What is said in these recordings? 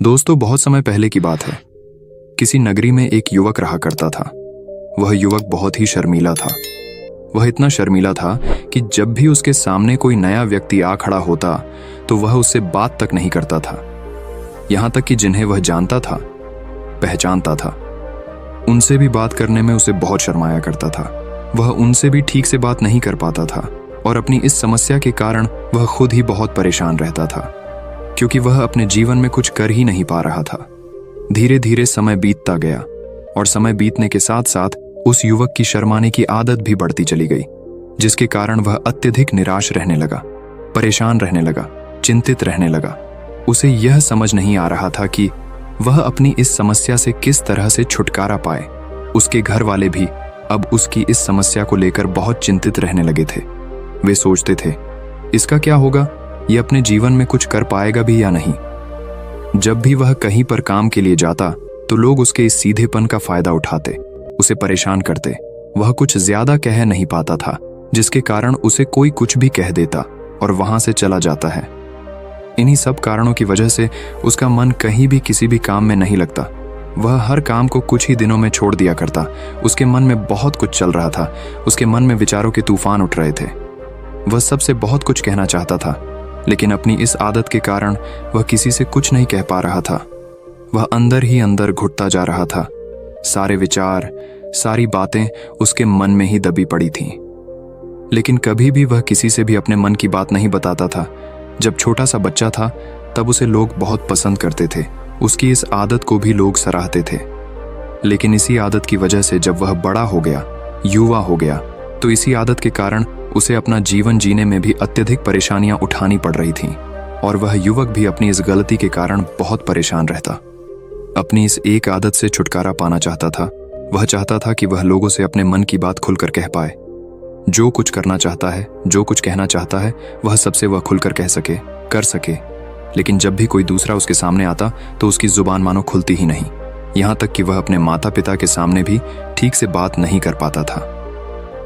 दोस्तों, बहुत समय पहले की बात है। किसी नगरी में एक युवक रहा करता था। वह युवक बहुत ही शर्मीला था। वह इतना शर्मीला था कि जब भी उसके सामने कोई नया व्यक्ति आ खड़ा होता तो वह उससे बात तक नहीं करता था। यहां तक कि जिन्हें वह जानता था, पहचानता था, उनसे भी बात करने में उसे बहुत शर्माया करता था। वह उनसे भी ठीक से बात नहीं कर पाता था और अपनी इस समस्या के कारण वह खुद ही बहुत परेशान रहता था, क्योंकि वह अपने जीवन में कुछ कर ही नहीं पा रहा था। धीरे धीरे समय बीतता गया और समय बीतने के साथ साथ उस युवक की शर्माने की आदत भी बढ़ती चली गई, जिसके कारण वह अत्यधिक निराश रहने लगा, परेशान रहने लगा, चिंतित रहने लगा। उसे यह समझ नहीं आ रहा था कि वह अपनी इस समस्या से किस तरह से छुटकारा पाए। उसके घर वाले भी अब उसकी इस समस्या को लेकर बहुत चिंतित रहने लगे थे। वे सोचते थे, इसका क्या होगा, ये अपने जीवन में कुछ कर पाएगा भी या नहीं। जब भी वह कहीं पर काम के लिए जाता तो लोग उसके इस सीधेपन का फायदा उठाते, उसे परेशान करते। वह कुछ ज्यादा कह नहीं पाता था, जिसके कारण उसे कोई कुछ भी कह देता और वहां से चला जाता है। इन्हीं सब कारणों की वजह से उसका मन कहीं भी किसी भी काम में नहीं लगता। वह हर काम को कुछ ही दिनों में छोड़ दिया करता। उसके मन में बहुत कुछ चल रहा था। उसके मन में विचारों के तूफान उठ रहे थे। वह सबसे बहुत कुछ कहना चाहता था, लेकिन अपनी इस आदत के कारण वह किसी से कुछ नहीं कह पा रहा था। वह अंदर ही अंदर घुटता जा रहा था। सारे विचार, सारी बातें उसके मन में ही दबी पड़ी थीं। लेकिन कभी भी वह किसी से भी अपने मन की बात नहीं बताता था। जब छोटा सा बच्चा था तब उसे लोग बहुत पसंद करते थे। उसकी इस आदत को भी लोग सराहते थे। लेकिन इसी आदत की वजह से जब वह बड़ा हो गया, युवा हो गया, तो इसी आदत के कारण उसे अपना जीवन जीने में भी अत्यधिक परेशानियां उठानी पड़ रही थीं और वह युवक भी अपनी इस गलती के कारण बहुत परेशान रहता। अपनी इस एक आदत से छुटकारा पाना चाहता था। वह चाहता था कि वह लोगों से अपने मन की बात खुलकर कह पाए। जो कुछ करना चाहता है, जो कुछ कहना चाहता है, वह सबसे वह खुलकर कह सके, कर सके। लेकिन जब भी कोई दूसरा उसके सामने आता तो उसकी जुबान मानो खुलती ही नहीं। यहाँ तक कि वह अपने माता पिता के सामने भी ठीक से बात नहीं कर पाता था।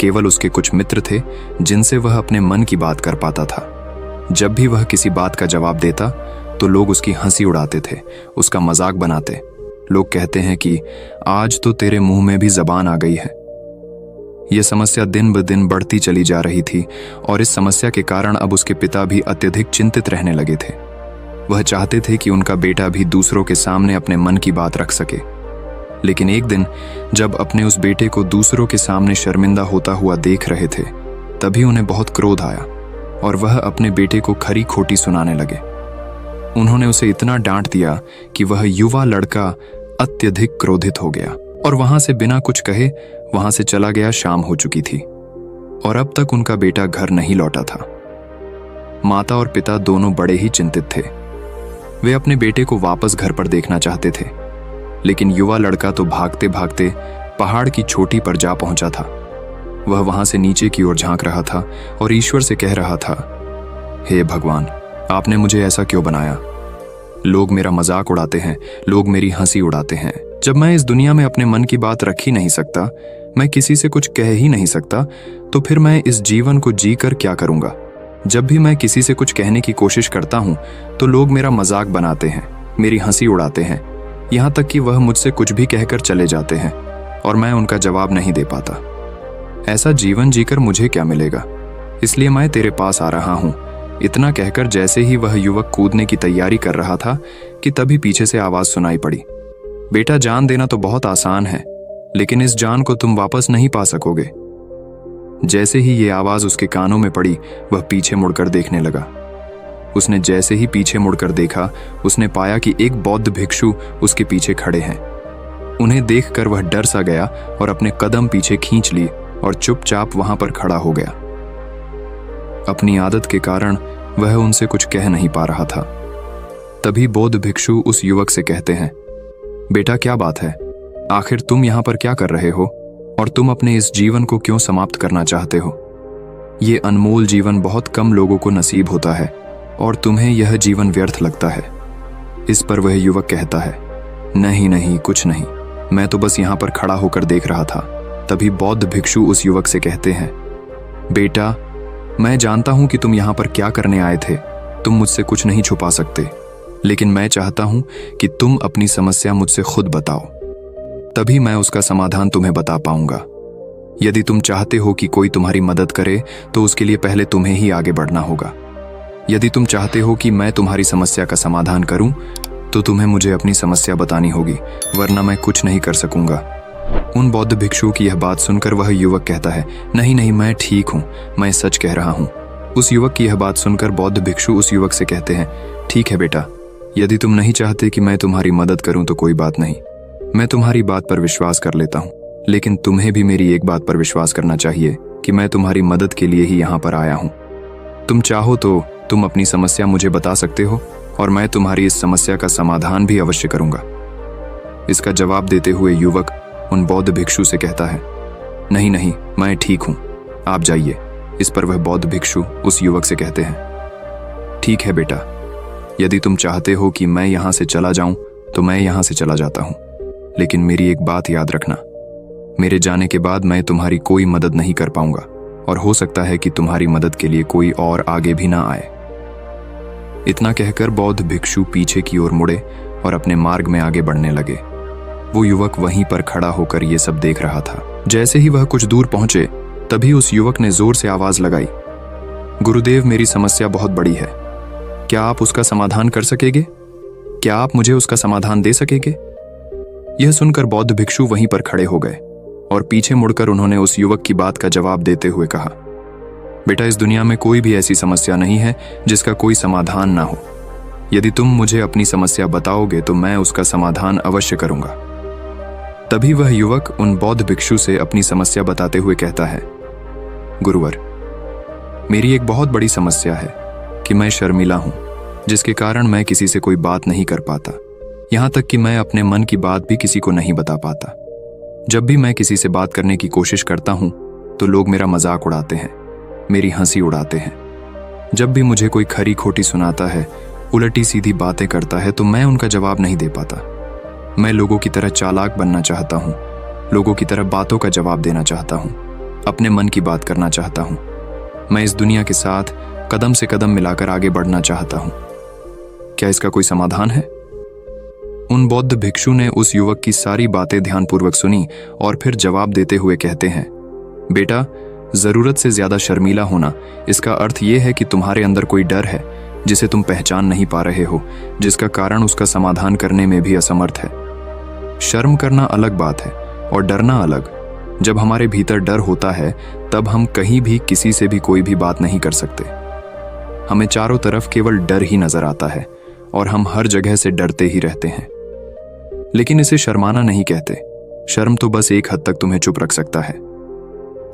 केवल उसके कुछ मित्र थे जिनसे वह अपने मन की बात कर पाता था। जब भी वह किसी बात का जवाब देता तो लोग उसकी हंसी उड़ाते थे, उसका मजाक बनाते। लोग कहते हैं कि आज तो तेरे मुंह में भी जबान आ गई है। यह समस्या दिन ब दिन बढ़ती चली जा रही थी और इस समस्या के कारण अब उसके पिता भी अत्यधिक चिंतित रहने लगे थे। वह चाहते थे कि उनका बेटा भी दूसरों के सामने अपने मन की बात रख सके। लेकिन एक दिन जब अपने उस बेटे को दूसरों के सामने शर्मिंदा होता हुआ देख रहे थे, तभी उन्हें बहुत क्रोध आया और वह अपने बेटे को खरी खोटी सुनाने लगे। उन्होंने उसे इतना डांट दिया कि वह युवा लड़का अत्यधिक क्रोधित हो गया और वहां से बिना कुछ कहे वहां से चला गया। शाम हो चुकी थी और अब तक उनका बेटा घर नहीं लौटा था। माता और पिता दोनों बड़े ही चिंतित थे। वे अपने बेटे को वापस घर पर देखना चाहते थे, लेकिन युवा लड़का तो भागते भागते पहाड़ की चोटी पर जा पहुंचा था। वह वहां से नीचे की ओर झांक रहा था और ईश्वर से कह रहा था, हे भगवान, आपने मुझे ऐसा क्यों बनाया? लोग मेरा मजाक उड़ाते हैं, लोग मेरी हंसी उड़ाते हैं। जब मैं इस दुनिया में अपने मन की बात रख ही नहीं सकता, मैं किसी से कुछ कह ही नहीं सकता, तो फिर मैं इस जीवन को जी कर क्या करूंगा? जब भी मैं किसी से कुछ कहने की कोशिश करता हूं तो लोग मेरा मजाक बनाते हैं, मेरी हंसी उड़ाते हैं। यहाँ तक कि वह मुझसे कुछ भी कहकर चले जाते हैं और मैं उनका जवाब नहीं दे पाता। ऐसा जीवन जीकर मुझे क्या मिलेगा? इसलिए मैं तेरे पास आ रहा हूँ। इतना कहकर जैसे ही वह युवक कूदने की तैयारी कर रहा था कि तभी पीछे से आवाज सुनाई पड़ी, बेटा, जान देना तो बहुत आसान है, लेकिन इस जान को तुम वापस नहीं पा सकोगे। जैसे ही ये आवाज उसके कानों में पड़ी, वह पीछे मुड़कर देखने लगा। उसने जैसे ही पीछे मुड़कर देखा, उसने पाया कि एक बौद्ध भिक्षु उसके पीछे खड़े हैं। उन्हें देखकर वह डर सा गया और अपने कदम पीछे खींच लिए और चुपचाप वहां पर खड़ा हो गया। अपनी आदत के कारण वह उनसे कुछ कह नहीं पा रहा था। तभी बौद्ध भिक्षु उस युवक से कहते हैं, बेटा, क्या बात है? आखिर तुम यहाँ पर क्या कर रहे हो और तुम अपने इस जीवन को क्यों समाप्त करना चाहते हो? ये अनमोल जीवन बहुत कम लोगों को नसीब होता है और तुम्हें यह जीवन व्यर्थ लगता है। इस पर वह युवक कहता है, नहीं नहीं, कुछ नहीं, मैं तो बस यहाँ पर खड़ा होकर देख रहा था। तभी बौद्ध भिक्षु उस युवक से कहते हैं, बेटा, मैं जानता हूं कि तुम यहाँ पर क्या करने आए थे। तुम मुझसे कुछ नहीं छुपा सकते, लेकिन मैं चाहता हूं कि तुम अपनी समस्या मुझसे खुद बताओ, तभी मैं उसका समाधान तुम्हें बता पाऊंगा। यदि तुम चाहते हो कि कोई तुम्हारी मदद करे तो उसके लिए पहले तुम्हें ही आगे बढ़ना होगा। यदि तुम चाहते हो कि मैं तुम्हारी समस्या का समाधान करूं तो तुम्हें मुझे अपनी समस्या बतानी होगी, वरना मैं कुछ नहीं कर सकूंगा। उन बौद्ध भिक्षु की यह बात सुनकर वह युवक कहता है, नहीं नहीं, मैं ठीक हूं, मैं सच कह रहा हूं। उस युवक की यह बात सुनकर बौद्ध भिक्षु उस युवक से कहते हैं, ठीक है बेटा, यदि तुम नहीं चाहते कि मैं तुम्हारी मदद करूं तो कोई बात नहीं, मैं तुम्हारी बात पर विश्वास कर लेता हूं। लेकिन तुम्हें भी मेरी एक बात पर विश्वास करना चाहिए कि मैं तुम्हारी मदद के लिए ही यहाँ पर आया हूँ। तुम चाहो तो तुम अपनी समस्या मुझे बता सकते हो और मैं तुम्हारी इस समस्या का समाधान भी अवश्य करूंगा। इसका जवाब देते हुए युवक उन बौद्ध भिक्षु से कहता है, नहीं नहीं, मैं ठीक हूं, आप जाइए। इस पर वह बौद्ध भिक्षु उस युवक से कहते हैं, ठीक है बेटा, यदि तुम चाहते हो कि मैं यहां से चला जाऊं तो मैं यहां से चला जाता हूं, लेकिन मेरी एक बात याद रखना, मेरे जाने के बाद मैं तुम्हारी कोई मदद नहीं कर पाऊंगा और हो सकता है कि तुम्हारी मदद के लिए कोई और आगे भी ना आए। इतना कहकर बौद्ध भिक्षु पीछे की ओर मुड़े और अपने मार्ग में आगे बढ़ने लगे। वो युवक वहीं पर खड़ा होकर ये सब देख रहा था। जैसे ही वह कुछ दूर पहुंचे तभी उस युवक ने जोर से आवाज लगाई, गुरुदेव, मेरी समस्या बहुत बड़ी है, क्या आप उसका समाधान कर सकेंगे? क्या आप मुझे उसका समाधान दे सकेंगे? यह सुनकर बौद्ध भिक्षु वहीं पर खड़े हो गए और पीछे मुड़कर उन्होंने उस युवक की बात का जवाब देते हुए कहा, बेटा, इस दुनिया में कोई भी ऐसी समस्या नहीं है जिसका कोई समाधान ना हो। यदि तुम मुझे अपनी समस्या बताओगे तो मैं उसका समाधान अवश्य करूंगा। तभी वह युवक उन बौद्ध भिक्षु से अपनी समस्या बताते हुए कहता है, गुरुवर, मेरी एक बहुत बड़ी समस्या है कि मैं शर्मिला हूं, जिसके कारण मैं किसी से कोई बात नहीं कर पाता। यहां तक कि मैं अपने मन की बात भी किसी को नहीं बता पाता। जब भी मैं किसी से बात करने की कोशिश करता हूं तो लोग मेरा मजाक उड़ाते हैं, मेरी हंसी उड़ाते हैं। जब भी मुझे कोई खरी खोटी सुनाता है, उलटी सीधी बातें करता है, तो मैं उनका जवाब नहीं दे पाता। मैं लोगों की तरह चालाक बनना चाहता हूं, लोगों की तरह बातों का जवाब देना चाहता हूं, अपने मन की बात करना चाहता हूं। मैं इस दुनिया के साथ कदम से कदम मिलाकर आगे बढ़ना चाहता हूं। क्या इसका कोई समाधान है? उन बौद्ध भिक्षु ने उस युवक की सारी बातें ध्यानपूर्वक सुनी और फिर जवाब देते हुए कहते हैं, बेटा, जरूरत से ज्यादा शर्मीला होना, इसका अर्थ यह है कि तुम्हारे अंदर कोई डर है जिसे तुम पहचान नहीं पा रहे हो, जिसका कारण उसका समाधान करने में भी असमर्थ है। शर्म करना अलग बात है और डरना अलग। जब हमारे भीतर डर होता है तब हम कहीं भी किसी से भी कोई भी बात नहीं कर सकते। हमें चारों तरफ केवल डर ही नजर आता है और हम हर जगह से डरते ही रहते हैं। लेकिन इसे शर्माना नहीं कहते। शर्म तो बस एक हद तक तुम्हें चुप रख सकता है।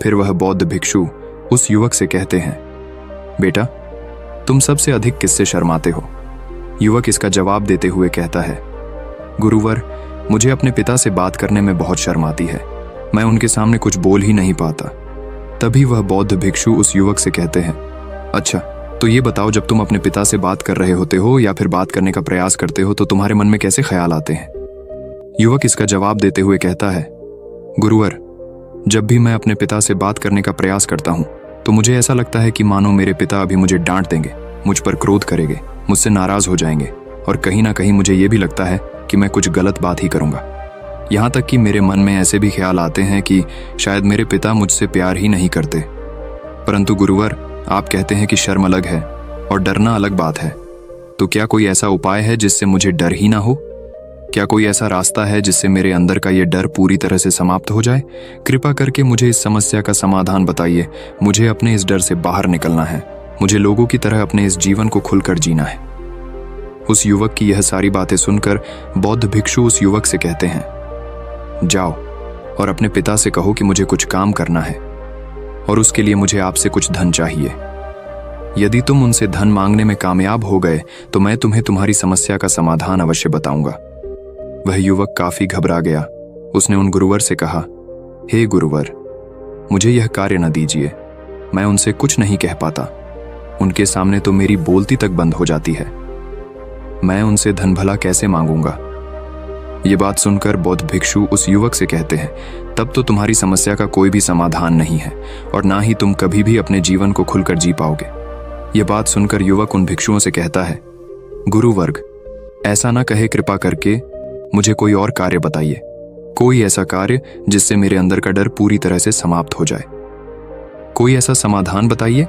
फिर वह बौद्ध भिक्षु उस युवक से कहते हैं, बेटा, तुम सबसे अधिक किससे शर्माते हो? युवक इसका जवाब देते हुए कहता है, गुरुवर, मुझे अपने पिता से बात करने में बहुत शर्म आती है। मैं उनके सामने कुछ बोल ही नहीं पाता। तभी वह बौद्ध भिक्षु उस युवक से कहते हैं, अच्छा, तो ये बताओ, जब तुम अपने पिता से बात कर रहे होते हो या फिर बात करने का प्रयास करते हो तो तुम्हारे मन में कैसे ख्याल आते हैं? युवक इसका जवाब देते हुए कहता है, गुरुवर, जब भी मैं अपने पिता से बात करने का प्रयास करता हूं तो मुझे ऐसा लगता है कि मानो मेरे पिता अभी मुझे डांट देंगे, मुझ पर क्रोध करेंगे, मुझसे नाराज हो जाएंगे और कहीं ना कहीं मुझे यह भी लगता है कि मैं कुछ गलत बात ही करूंगा। यहाँ तक कि मेरे मन में ऐसे भी ख्याल आते हैं कि शायद मेरे पिता मुझसे प्यार ही नहीं करते। परंतु गुरुवर, आप कहते हैं कि शर्म अलग है और डरना अलग बात है, तो क्या कोई ऐसा उपाय है जिससे मुझे डर ही ना हो? क्या कोई ऐसा रास्ता है जिससे मेरे अंदर का ये डर पूरी तरह से समाप्त हो जाए? कृपा करके मुझे इस समस्या का समाधान बताइए। मुझे अपने इस डर से बाहर निकलना है। मुझे लोगों की तरह अपने इस जीवन को खुलकर जीना है। उस युवक की यह सारी बातें सुनकर बौद्ध भिक्षु उस युवक से कहते हैं, जाओ और अपने पिता से कहो कि मुझे कुछ काम करना है और उसके लिए मुझे आपसे कुछ धन चाहिए। यदि तुम उनसे धन मांगने में कामयाब हो गए तो मैं तुम्हें तुम्हारी समस्या का समाधान अवश्य बताऊंगा। वह युवक काफी घबरा गया। उसने उन गुरुवर से कहा, हे गुरुवर, मुझे यह कार्य न दीजिए। मैं उनसे कुछ नहीं कह पाता। उनके सामने तो मेरी बोलती तक बंद हो जाती है। मैं उनसे धन भला कैसे मांगूंगा? ये बात सुनकर बौद्ध भिक्षु उस युवक से कहते हैं, तब तो तुम्हारी समस्या का कोई भी समाधान नहीं है और ना ही तुम कभी भी अपने जीवन को खुलकर जी पाओगे। यह बात सुनकर युवक उन भिक्षुओं से कहता है, गुरुवर्ग, ऐसा ना कहे, कृपा करके मुझे कोई और कार्य बताइए, कोई ऐसा कार्य जिससे मेरे अंदर का डर पूरी तरह से समाप्त हो जाए। कोई ऐसा समाधान बताइए।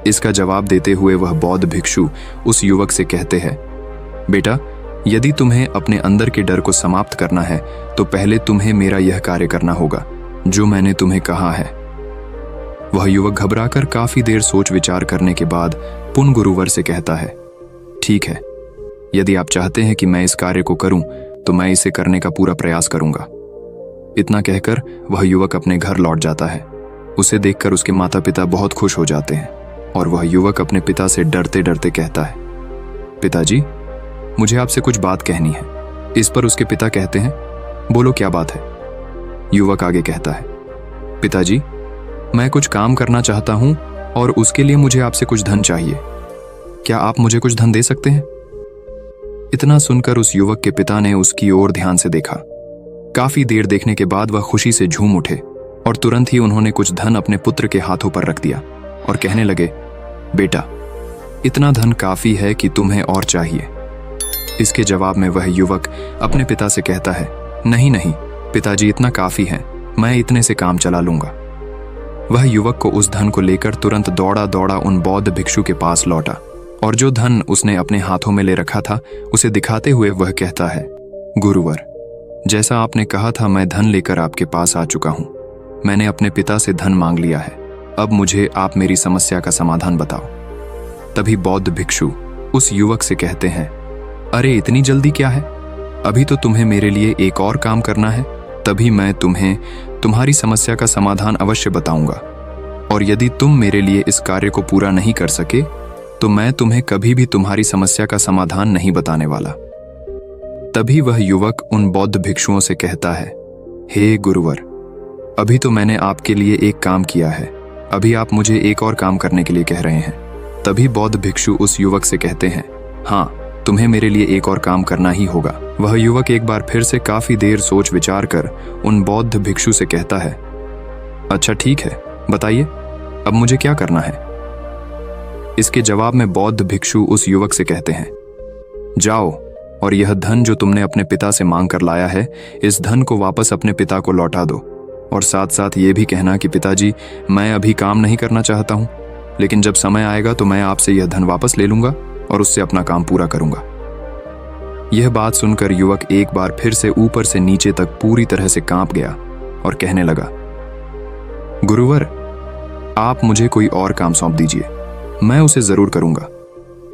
इसका जवाब देते हुए वह बौद्ध भिक्षु उस युवक से कहते हैं, बेटा, यदि तुम्हें अपने अंदर के डर को समाप्त करना है तो पहले तुम्हें मेरा यह कार्य करना होगा जो मैंने तुम्हें कहा है। वह युवक घबराकर काफी देर सोच विचार करने के बाद पुन गुरुवर से कहता है, ठीक है, यदि आप चाहते हैं कि मैं इस कार्य को करूं तो मैं इसे करने का पूरा प्रयास करूंगा। इतना कहकर वह युवक अपने घर लौट जाता है। उसे देखकर उसके माता पिता बहुत खुश हो जाते हैं और वह युवक अपने पिता से डरते डरते कहता है, पिताजी, मुझे आपसे कुछ बात कहनी है। इस पर उसके पिता कहते हैं, बोलो क्या बात है। युवक आगे कहता है, पिताजी, मैं कुछ काम करना चाहता हूं और उसके लिए मुझे आपसे कुछ धन चाहिए। क्या आप मुझे कुछ धन दे सकते हैं? इतना सुनकर उस युवक के पिता ने उसकी ओर ध्यान से देखा। काफी देर देखने के बाद वह खुशी से झूम उठे और तुरंत ही उन्होंने कुछ धन अपने पुत्र के हाथों पर रख दिया और कहने लगे, बेटा, इतना धन काफी है कि तुम्हें और चाहिए। इसके जवाब में वह युवक अपने पिता से कहता है, नहीं नहीं पिताजी, इतना काफी है, मैं इतने से काम चला लूंगा। वह युवक को उस धन को लेकर तुरंत दौड़ा दौड़ा उन बौद्ध भिक्षु के पास लौटा और जो धन उसने अपने हाथों में ले रखा था उसे दिखाते हुए वह कहता है, गुरुवर, जैसा आपने कहा था मैं धन लेकर आपके पास आ चुका हूं। मैंने अपने पिता से धन मांग लिया है। अब मुझे आप मेरी समस्या का समाधान बताओ। तभी बौद्ध भिक्षु उस युवक से कहते हैं, अरे इतनी जल्दी क्या है, अभी तो तुम्हें मेरे लिए एक और काम करना है, तभी मैं तुम्हें तुम्हारी समस्या का समाधान अवश्य बताऊंगा। और यदि तुम मेरे लिए इस कार्य को पूरा नहीं कर सके तो मैं तुम्हें कभी भी तुम्हारी समस्या का समाधान नहीं बताने वाला। तभी वह युवक उन बौद्ध भिक्षुओं से कहता है, हे गुरुवर, अभी तो मैंने आपके लिए एक काम किया है, अभी आप मुझे एक और काम करने के लिए कह रहे हैं। तभी बौद्ध भिक्षु उस युवक से कहते हैं, हाँ, तुम्हें मेरे लिए एक और काम करना ही होगा। वह युवक एक बार फिर से काफी देर सोच विचार कर उन बौद्ध भिक्षु से कहता है, अच्छा ठीक है, बताइए अब मुझे क्या करना है। इसके जवाब में बौद्ध भिक्षु उस युवक से कहते हैं, जाओ और यह धन जो तुमने अपने पिता से मांग कर लाया है, इस धन को वापस अपने पिता को लौटा दो और साथ साथ ये भी कहना कि पिताजी, मैं अभी काम नहीं करना चाहता हूं, लेकिन जब समय आएगा तो मैं आपसे यह धन वापस ले लूंगा और उससे अपना काम पूरा करूंगा। यह बात सुनकर युवक एक बार फिर से ऊपर से नीचे तक पूरी तरह से कांप गया और कहने लगा, गुरुवर, आप मुझे कोई और काम सौंप दीजिए, मैं उसे जरूर करूंगा।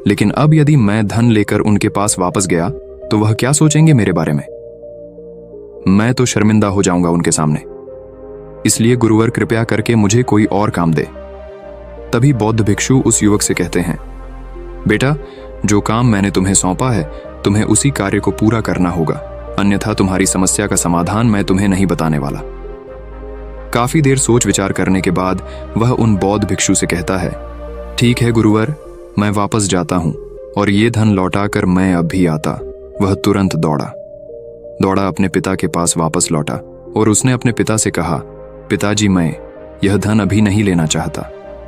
लेकिन अब यदि मैं धन लेकर उनके पास वापस गया तो वह क्या सोचेंगे मेरे बारे में? मैं तो शर्मिंदा हो जाऊंगा उनके सामने। इसलिए गुरुवर, कृपया करके मुझे कोई और काम दे। तभी बौद्ध भिक्षु उस युवक से कहते हैं, बेटा, जो काम मैंने तुम्हें सौंपा है तुम्हें उसी कार्य को पूरा करना होगा, अन्यथा तुम्हारी समस्या का समाधान मैं तुम्हें नहीं बताने वाला। काफी देर सोच विचार करने के बाद वह उन बौद्ध भिक्षु से कहता है, ठीक है गुरुवर, मैं वापस जाता हूं और ये धन लौटाकर मैं अब भी आता। वह तुरंत दौड़ा अपने पिता के पास वापस लौटा और उसने अपने पिता से कहा, पिताजी, मैं यह धन अभी नहीं लेना चाहता,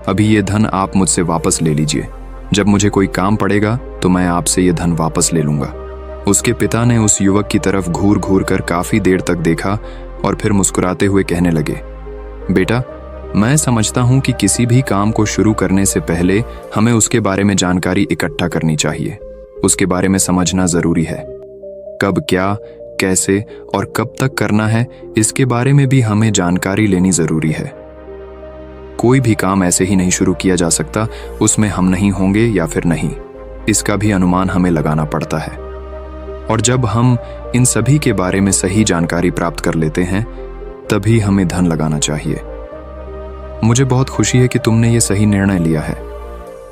अभी ये धन आप मुझसे वापस ले लीजिए। जब मुझे कोई काम पड़ेगा तो मैं आपसे ये धन वापस ले लूंगा। उसके पिता ने उस युवक की तरफ घूर घूर कर काफी देर तक देखा और फिर मुस्कुराते हुए कहने लगे, बेटा, मैं समझता हूं कि किसी भी काम को शुरू करने से पहले हमें उसके बारे में जानकारी इकट्ठा करनी चाहिए। उसके बारे में समझना जरूरी है। कब, क्या, कैसे और कब तक करना है, इसके बारे में भी हमें जानकारी लेनी जरूरी है। कोई भी काम ऐसे ही नहीं शुरू किया जा सकता, उसमें हम नहीं होंगे या फिर नहीं, इसका भी अनुमान हमें लगाना पड़ता है। और जब हम इन सभी के बारे में सही जानकारी प्राप्त कर लेते हैं तभी हमें धन लगाना चाहिए। मुझे बहुत खुशी है कि तुमने ये सही निर्णय लिया है।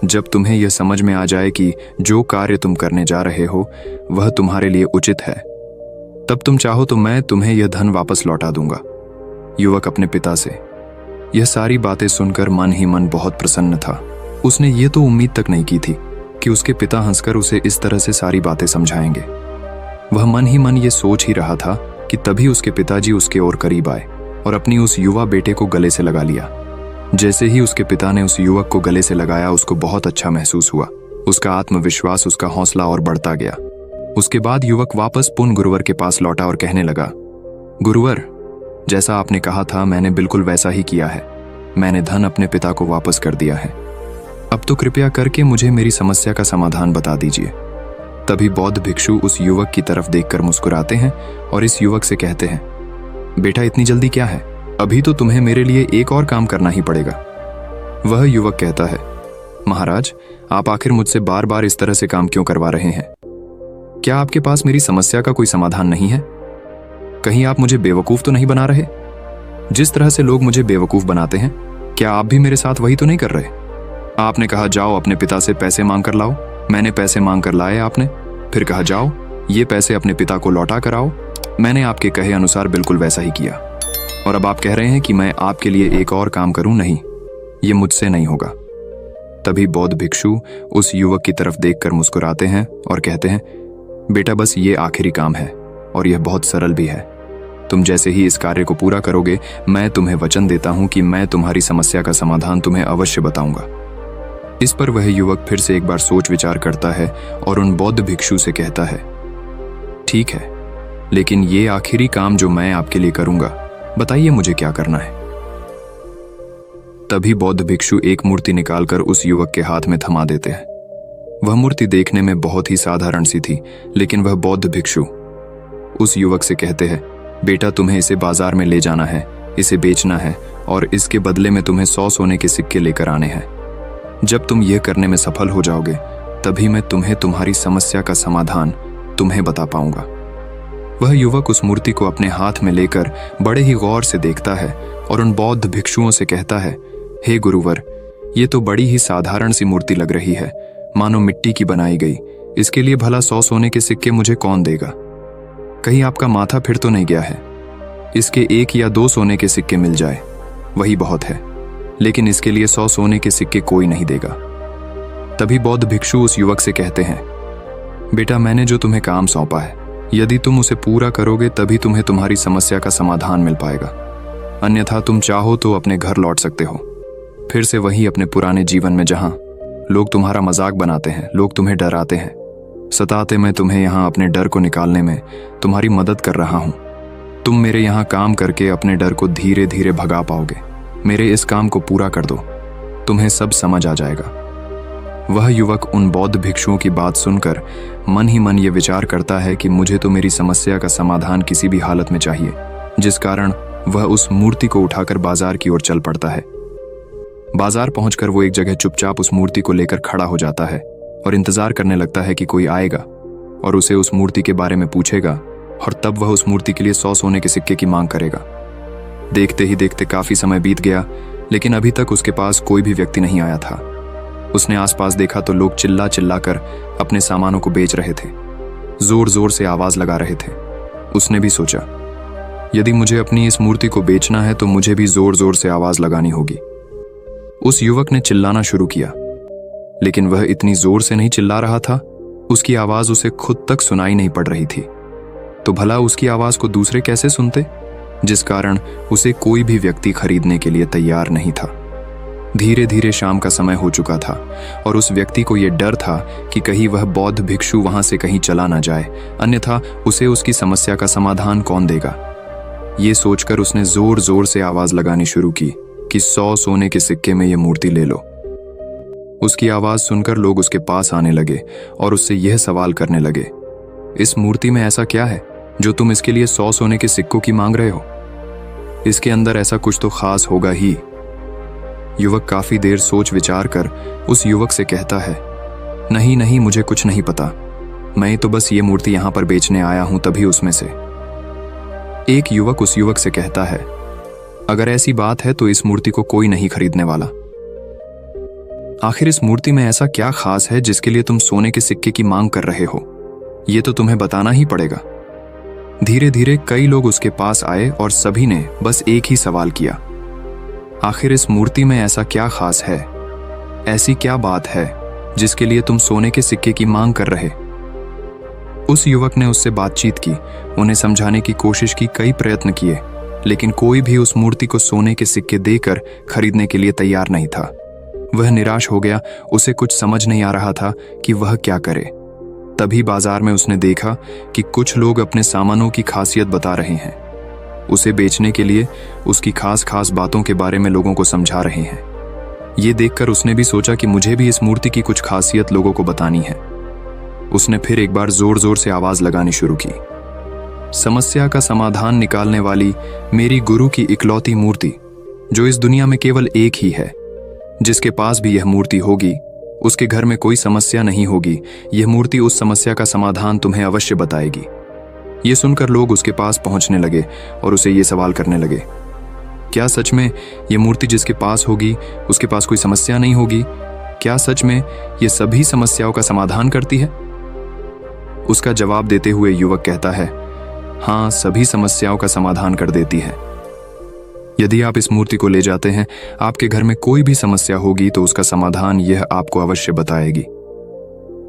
जब तुम्हें यह समझ में आ जाए कि जो कार्य तुम करने जा रहे हो वह तुम्हारे लिए उचित है, तब तुम चाहो तो मैं तुम्हें यह धन वापस लौटा दूंगा। युवक अपने पिता से यह सारी बातें सुनकर मन ही मन बहुत प्रसन्न था। उसने ये तो उम्मीद तक नहीं की थी कि उसके पिता हंसकर उसे इस तरह से सारी बातें समझाएंगे। वह मन ही मन ये सोच ही रहा था कि तभी उसके पिताजी उसके और करीब आए और अपनी उस युवा बेटे को गले से लगा लिया। जैसे ही उसके पिता ने उस युवक को गले से लगाया, उसको बहुत अच्छा महसूस हुआ। उसका आत्मविश्वास, उसका हौसला और बढ़ता गया। उसके बाद युवक वापस पुन गुरुवर के पास लौटा और कहने लगा, गुरुवर, जैसा आपने कहा था मैंने बिल्कुल वैसा ही किया है। मैंने धन अपने पिता को वापस कर दिया है। अब तो कृपया करके मुझे मेरी समस्या का समाधान बता दीजिए। तभी बौद्ध भिक्षु उस युवक की तरफ देखकर मुस्कुराते हैं और इस युवक से कहते हैं, बेटा इतनी जल्दी क्या है, अभी तो तुम्हें मेरे लिए एक और काम करना ही पड़ेगा। वह युवक कहता है, महाराज, आप आखिर मुझसे बार बार इस तरह से काम क्यों करवा रहे हैं? क्या आपके पास मेरी समस्या का कोई समाधान नहीं है? कहीं आप मुझे बेवकूफ तो नहीं बना रहे? जिस तरह से लोग मुझे बेवकूफ बनाते हैं, क्या आप भी मेरे साथ वही तो नहीं कर रहे? आपने कहा जाओ अपने पिता से पैसे मांग कर लाओ, मैंने पैसे मांग कर लाए आपने, फिर कहा जाओ ये पैसे अपने पिता को लौटा कर आओ, मैंने आपके कहे अनुसार बिल्कुल वैसा ही किया। और अब आप कह रहे हैं कि मैं आपके लिए एक और काम करूं? नहीं, ये मुझसे नहीं होगा। तभी बौद्ध भिक्षु उस युवक की तरफ देखकर मुस्कुराते हैं और कहते हैं, बेटा बस ये आखिरी काम है और यह बहुत सरल भी है। तुम जैसे ही इस कार्य को पूरा करोगे, मैं तुम्हें वचन देता हूं कि मैं तुम्हारी समस्या का समाधान तुम्हें अवश्य बताऊंगा। इस पर वह युवक फिर से एक बार सोच विचार करता है और उन बौद्ध भिक्षु से कहता है, ठीक है, लेकिन ये आखिरी काम जो मैं आपके लिए करूंगा, बताइए मुझे क्या करना है। तभी बौद्ध भिक्षु एक मूर्ति निकालकर उस युवक के हाथ में थमा देते हैं। वह मूर्ति देखने में बहुत ही साधारण सी थी, लेकिन वह बौद्ध भिक्षु उस युवक से कहते हैं, बेटा तुम्हें इसे बाजार में ले जाना है, इसे बेचना है और इसके बदले में तुम्हें 100 सोने के सिक्के लेकर आने हैं। जब तुम यह करने में सफल हो जाओगे, तभी मैं तुम्हें तुम्हारी समस्या का समाधान तुम्हें बता पाऊंगा। वह युवक उस मूर्ति को अपने हाथ में लेकर बड़े ही गौर से देखता है और उन बौद्ध भिक्षुओं से कहता है, हे गुरुवर, ये तो बड़ी ही साधारण सी मूर्ति लग रही है, मानो मिट्टी की बनाई गई। इसके लिए भला 100 सोने के सिक्के मुझे कौन देगा? कहीं आपका माथा फिर तो नहीं गया है? इसके 1 या 2 सोने के सिक्के मिल जाए, वही बहुत है, लेकिन इसके लिए 100 सोने के सिक्के कोई नहीं देगा। तभी बौद्ध भिक्षु उस युवक से कहते हैं, बेटा मैंने जो तुम्हें काम सौंपा है, यदि तुम उसे पूरा करोगे तभी तुम्हें तुम्हारी समस्या का समाधान मिल पाएगा, अन्यथा तुम चाहो तो अपने घर लौट सकते हो, फिर से वही अपने पुराने जीवन में जहां लोग तुम्हारा मजाक बनाते हैं, लोग तुम्हें डराते हैं, सताते। मैं तुम्हें यहाँ अपने डर को निकालने में तुम्हारी मदद कर रहा हूँ। तुम मेरे यहाँ काम करके अपने डर को धीरे धीरे भगा पाओगे। मेरे इस काम को पूरा कर दो, तुम्हें सब समझ आ जाएगा। वह युवक उन बौद्ध भिक्षुओं की बात सुनकर मन ही मन ये विचार करता है कि मुझे तो मेरी समस्या का समाधान किसी भी हालत में चाहिए, जिस कारण वह उस मूर्ति को उठाकर बाजार की ओर चल पड़ता है। बाजार पहुंचकर वो एक जगह चुपचाप उस मूर्ति को लेकर खड़ा हो जाता है और इंतजार करने लगता है कि कोई आएगा और उसे उस मूर्ति के बारे में पूछेगा, और तब वह उस मूर्ति के लिए 100 सोने के सिक्के की मांग करेगा। देखते ही देखते काफी समय बीत गया, लेकिन अभी तक उसके पास कोई भी व्यक्ति नहीं आया था। उसने आसपास देखा तो लोग चिल्ला चिल्ला कर अपने सामानों को बेच रहे थे, जोर जोर से आवाज लगा रहे थे। उसने भी सोचा, यदि मुझे अपनी इस मूर्ति को बेचना है तो मुझे भी जोर जोर से आवाज लगानी होगी। उस युवक ने चिल्लाना शुरू किया, लेकिन वह इतनी जोर से नहीं चिल्ला रहा था, उसकी आवाज उसे खुद तक सुनाई नहीं पड़ रही थी। तो भला उसकी आवाज को दूसरे कैसे सुनते, जिस कारण उसे कोई भी व्यक्ति खरीदने के लिए तैयार नहीं था। धीरे धीरे शाम का समय हो चुका था और उस व्यक्ति को यह डर था कि कहीं वह बौद्ध भिक्षु वहां से कहीं चला ना जाए, अन्यथा उसे उसकी समस्या का समाधान कौन देगा। ये सोचकर उसने जोर जोर से आवाज लगानी शुरू की कि 100 सोने के सिक्के में यह मूर्ति ले लो। उसकी आवाज सुनकर लोग उसके पास आने लगे और उससे यह सवाल करने लगे, इस मूर्ति में ऐसा क्या है जो तुम इसके लिए 100 सोने के सिक्कों की मांग रहे हो? इसके अंदर ऐसा कुछ तो खास होगा ही। युवक काफी देर सोच विचार कर उस युवक से कहता है, नहीं नहीं, मुझे कुछ नहीं पता, मैं तो बस ये मूर्ति यहां पर बेचने आया हूं। तभी उसमें से एक युवक उस युवक से कहता है, अगर ऐसी बात है तो इस मूर्ति को कोई नहीं खरीदने वाला। आखिर इस मूर्ति में ऐसा क्या खास है जिसके लिए तुम सोने के सिक्के की मांग कर रहे हो? ये तो तुम्हें बताना ही पड़ेगा। धीरे धीरे कई लोग उसके पास आए और सभी ने बस एक ही सवाल किया, आखिर इस मूर्ति में ऐसा क्या खास है, ऐसी क्या बात है जिसके लिए तुम सोने के सिक्के की मांग कर रहे? उस युवक ने उससे बातचीत की, उन्हें समझाने की कोशिश की, कई प्रयत्न किए, लेकिन कोई भी उस मूर्ति को सोने के सिक्के देकर खरीदने के लिए तैयार नहीं था। वह निराश हो गया, उसे कुछ समझ नहीं आ रहा था कि वह क्या करे। तभी बाजार में उसने देखा कि कुछ लोग अपने सामानों की खासियत बता रहे हैं, उसे बेचने के लिए उसकी खास खास बातों के बारे में लोगों को समझा रहे हैं। ये देखकर उसने भी सोचा कि मुझे भी इस मूर्ति की कुछ खासियत लोगों को बतानी है। उसने फिर एक बार जोर जोर से आवाज लगानी शुरू की, समस्या का समाधान निकालने वाली मेरी गुरु की इकलौती मूर्ति, जो इस दुनिया में केवल एक ही है। जिसके पास भी यह मूर्ति होगी उसके घर में कोई समस्या नहीं होगी। यह मूर्ति उस समस्या का समाधान तुम्हें अवश्य बताएगी। ये सुनकर लोग उसके पास पहुंचने लगे और उसे ये सवाल करने लगे, क्या सच में ये मूर्ति जिसके पास होगी उसके पास कोई समस्या नहीं होगी? क्या सच में ये सभी समस्याओं का समाधान करती है? उसका जवाब देते हुए युवक कहता है, हाँ, सभी समस्याओं का समाधान कर देती है। यदि आप इस मूर्ति को ले जाते हैं, आपके घर में कोई भी समस्या होगी तो उसका समाधान यह आपको अवश्य बताएगी।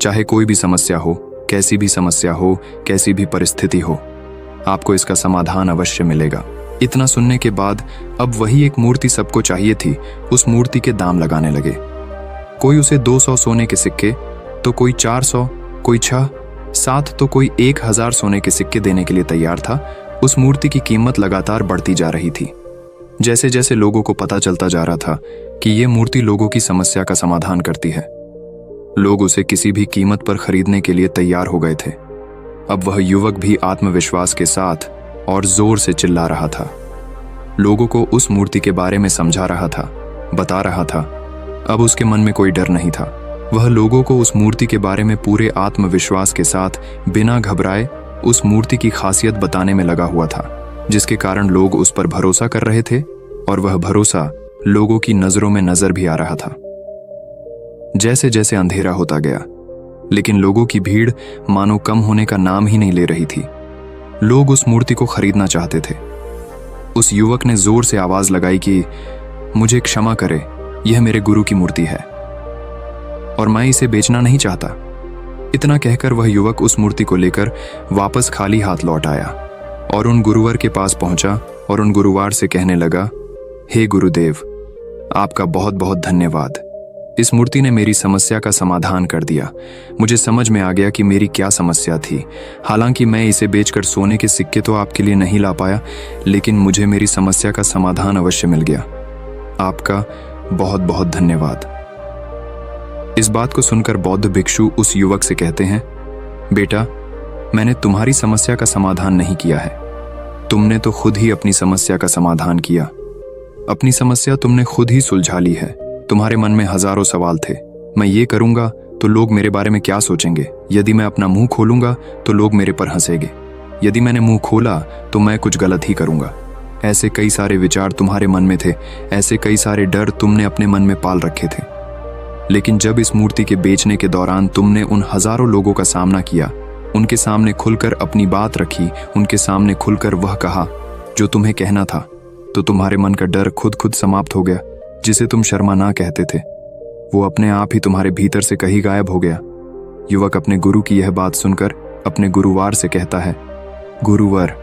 चाहे कोई भी समस्या हो, कैसी भी समस्या हो, कैसी भी परिस्थिति हो, आपको इसका समाधान अवश्य मिलेगा। इतना सुनने के बाद अब वही एक मूर्ति सबको चाहिए थी, उस मूर्ति के दाम लगाने लगे। कोई उसे 200 सोने के सिक्के, तो कोई 400, कोई 6, 7, तो कोई 1000 सोने के सिक्के देने के लिए तैयार था। उस मूर्ति की कीमत लगातार बढ़ती जा रही थी। जैसे जैसे लोगों को पता चलता जा रहा था कि ये मूर्ति लोगों की समस्या का समाधान करती है, लोग उसे किसी भी कीमत पर खरीदने के लिए तैयार हो गए थे। अब वह युवक भी आत्मविश्वास के साथ और जोर से चिल्ला रहा था, लोगों को उस मूर्ति के बारे में समझा रहा था, बता रहा था। अब उसके मन में कोई डर नहीं था। वह लोगों को उस मूर्ति के बारे में पूरे आत्मविश्वास के साथ बिना घबराए उस मूर्ति की खासियत बताने में लगा हुआ था, जिसके कारण लोग उस पर भरोसा कर रहे थे और वह भरोसा लोगों की नजरों में नजर भी आ रहा था। जैसे जैसे अंधेरा होता गया, लेकिन लोगों की भीड़ मानो कम होने का नाम ही नहीं ले रही थी। लोग उस मूर्ति को खरीदना चाहते थे। उस युवक ने जोर से आवाज लगाई कि मुझे क्षमा करे, यह मेरे गुरु की मूर्ति है और मैं इसे बेचना नहीं चाहता। इतना कहकर वह युवक उस मूर्ति को लेकर वापस खाली हाथ लौट आया और उन गुरुवर के पास पहुंचा और उन गुरुवार से कहने लगा, हे गुरुदेव, आपका बहुत बहुत धन्यवाद। इस मूर्ति ने मेरी समस्या का समाधान कर दिया। मुझे समझ में आ गया कि मेरी क्या समस्या थी। हालांकि मैं इसे बेचकर सोने के सिक्के तो आपके लिए नहीं ला पाया, लेकिन मुझे मेरी समस्या का समाधान अवश्य मिल गया। आपका बहुत बहुत धन्यवाद। इस बात को सुनकर बौद्ध भिक्षु उस युवक से कहते हैं, बेटा, मैंने तुम्हारी समस्या का समाधान नहीं किया है, तुमने तो खुद ही अपनी समस्या का समाधान किया। अपनी समस्या तुमने खुद ही सुलझा ली है। तुम्हारे मन में हजारों सवाल थे, मैं ये करूंगा तो लोग मेरे बारे में क्या सोचेंगे, यदि मैं अपना मुंह खोलूंगा तो लोग मेरे पर हंसेंगे, यदि मैंने मुंह खोला तो मैं कुछ गलत ही करूंगा। ऐसे कई सारे विचार तुम्हारे मन में थे, ऐसे कई सारे डर तुमने अपने मन में पाल रखे थे। लेकिन जब इस मूर्ति के बेचने के दौरान तुमने उन हजारों लोगों का सामना किया, उनके सामने खुलकर अपनी बात रखी, उनके सामने खुलकर वह कहा जो तुम्हें कहना था, तो तुम्हारे मन का डर खुद खुद समाप्त हो गया। जिसे तुम शर्मा ना कहते थे, वो अपने आप ही तुम्हारे भीतर से कहीं गायब हो गया। युवक अपने गुरु की यह बात सुनकर अपने गुरुवार से कहता है, गुरुवर,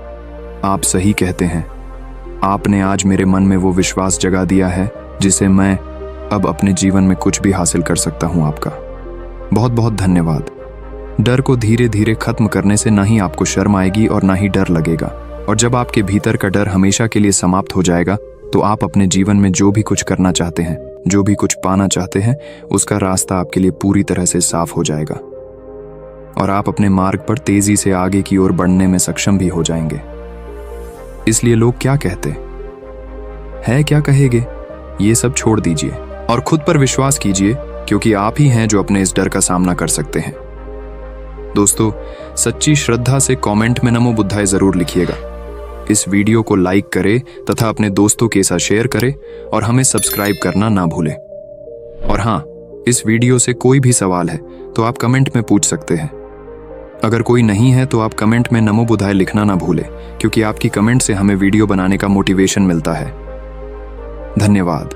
आप सही कहते हैं। आपने आज मेरे मन में वो विश्वास जगा दिया है जिसे मैं अब अपने जीवन में कुछ भी हासिल कर सकता हूं। आपका बहुत बहुत धन्यवाद। डर को धीरे धीरे खत्म करने से ना ही आपको शर्म आएगी और ना ही डर लगेगा, और जब आपके भीतर का डर हमेशा के लिए समाप्त हो जाएगा तो आप अपने जीवन में जो भी कुछ करना चाहते हैं, जो भी कुछ पाना चाहते हैं, उसका रास्ता आपके लिए पूरी तरह से साफ हो जाएगा और आप अपने मार्ग पर तेजी से आगे की ओर बढ़ने में सक्षम भी हो जाएंगे। इसलिए लोग क्या कहते हैं, क्या कहेंगे, ये सब छोड़ दीजिए और खुद पर विश्वास कीजिए, क्योंकि आप ही हैं जो अपने इस डर का सामना कर सकते हैं। दोस्तों, सच्ची श्रद्धा से कमेंट में नमो बुद्धाय जरूर लिखिएगा। इस वीडियो को लाइक करें तथा अपने दोस्तों के साथ शेयर करें और हमें सब्सक्राइब करना ना भूलें। और हाँ, इस वीडियो से कोई भी सवाल है तो आप कमेंट में पूछ सकते हैं। अगर कोई नहीं है तो आप कमेंट में नमो बुद्धाय लिखना ना भूलें, क्योंकि आपकी कमेंट से हमें वीडियो बनाने का मोटिवेशन मिलता है। धन्यवाद।